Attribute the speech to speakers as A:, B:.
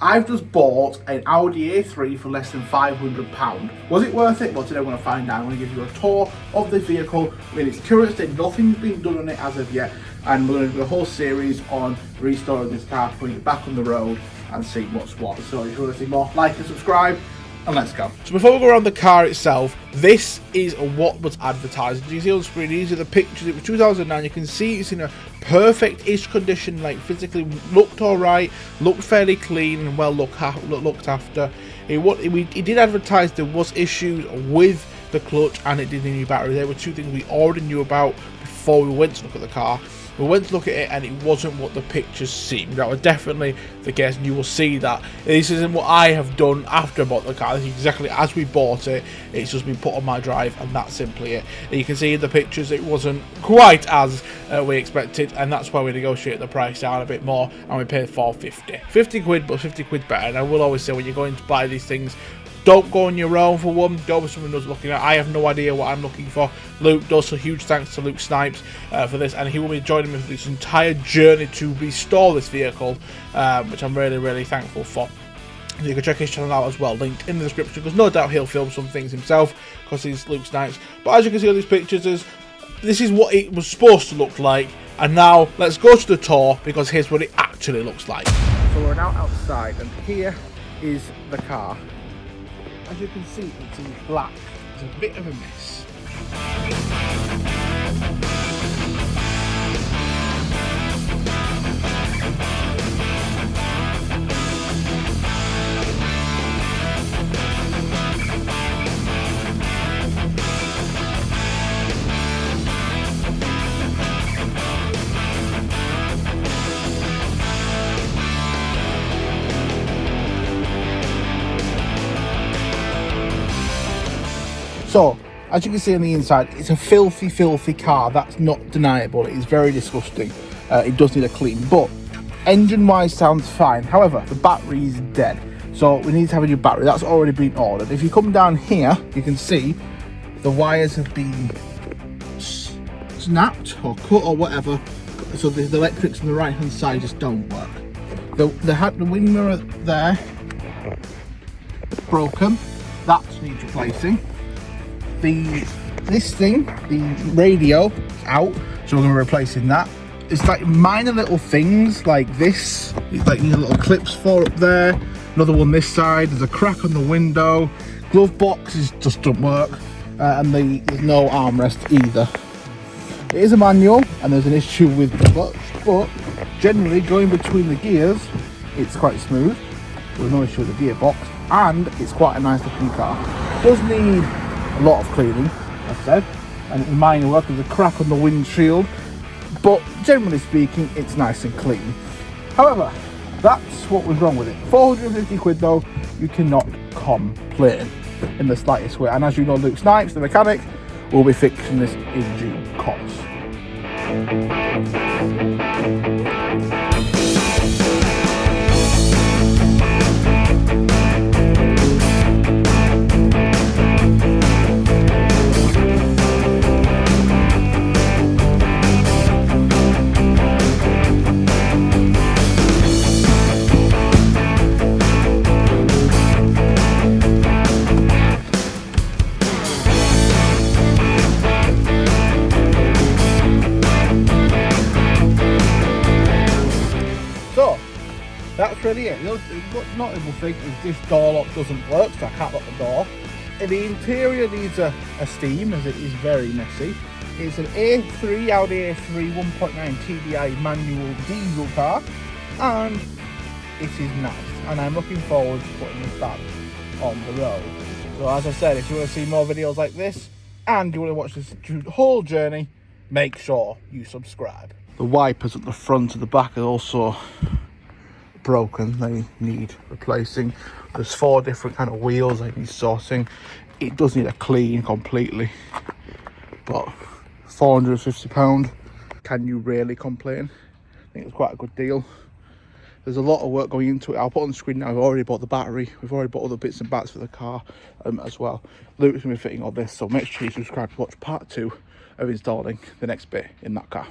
A: I've just bought an Audi A3 for less than £500. Was it worth it? Well, today we're going to find out. I'm going to give you a tour of the vehicle in its current state. Nothing's been done on it as of yet, and we're going to do a whole series on restoring this car, putting it back on the road and see what's what. So if you want to see more, like and subscribe, and let's go. So before we go around the car itself, this is what was advertised. You can see on the screen, these are the pictures. It was 2009. You can see it's in a perfect-ish condition, like physically looked alright, looked fairly clean and well looked after. It did advertise there was issues with the clutch and it did need a new battery. There were two things we already knew about before we went to look at the car. We went to look at it and it wasn't what the pictures seemed. That was definitely the case, and you will see that. This isn't what I have done after I bought the car. This is exactly as we bought it. It's just been put on my drive, and that's simply it. And you can see in the pictures it wasn't quite as we expected, and that's why we negotiated the price down a bit more, and we paid £450. 50 quid, but 50 quid better. And I will always say, when you're going to buy these things, don't go on your own for one. Go with someone who's looking at. I have no idea what I'm looking for. Luke does, so huge thanks to Luke Snipes for this, and he will be joining me for this entire journey to restore this vehicle, which I'm really thankful for. You can check his channel out as well, linked in the description, because no doubt he'll film some things himself because he's Luke Snipes. But as you can see on these pictures, this is what it was supposed to look like, and now let's go to the tour because here's what it actually looks like. So we're now outside, and here is the car. As you can see, it's in black. It's a bit of a mess. So, as you can see on the inside, it's a filthy car. That's not deniable. It is very disgusting. It does need a clean, but engine-wise sounds fine. However, the battery is dead, so we need to have a new battery. That's already been ordered. If you come down here, you can see the wires have been snapped or cut or whatever, so the electrics on the right-hand side just don't work. The wing mirror there, broken. That needs replacing. This thing, the radio, out, so we're going to be replacing that. It's like minor little things like this. It's like these little clips for up there. Another one this side. There's a crack on the window. Glove box just doesn't work, and there's no armrest either. It is a manual, and there's an issue with the clutch, but generally going between the gears, it's quite smooth. There's no issue with the gearbox, and it's quite a nice looking car. It does need a lot of cleaning, as I said, and in minor work. There's a crack on the windshield, but generally speaking, it's nice and clean. However, that's what was wrong with it. 450 quid though, you cannot complain in the slightest way. And as you know, Luke Snipes, the mechanic, will be fixing this in due course. That's really it. The notable thing is this door lock doesn't work, so I can't lock the door. The interior needs a steam, as it is very messy. It's an A3, Audi A3 1.9 TDI manual diesel car, and it is nice. And I'm looking forward to putting this back on the road. So as I said, if you want to see more videos like this, and you want to watch this whole journey, make sure you subscribe. The wipers at the front and the back are also broken. They need replacing. There's 4 different kind of wheels they need sorting. It does need a clean completely, but £450, can you really complain? I think it's quite a good deal. There's a lot of work going into it. I'll put on the screen now. We've already bought the battery, we've already bought other bits and bats for the car as well. Luke's going to be fitting all this, so make sure you subscribe to watch part 2 of installing the next bit in that car.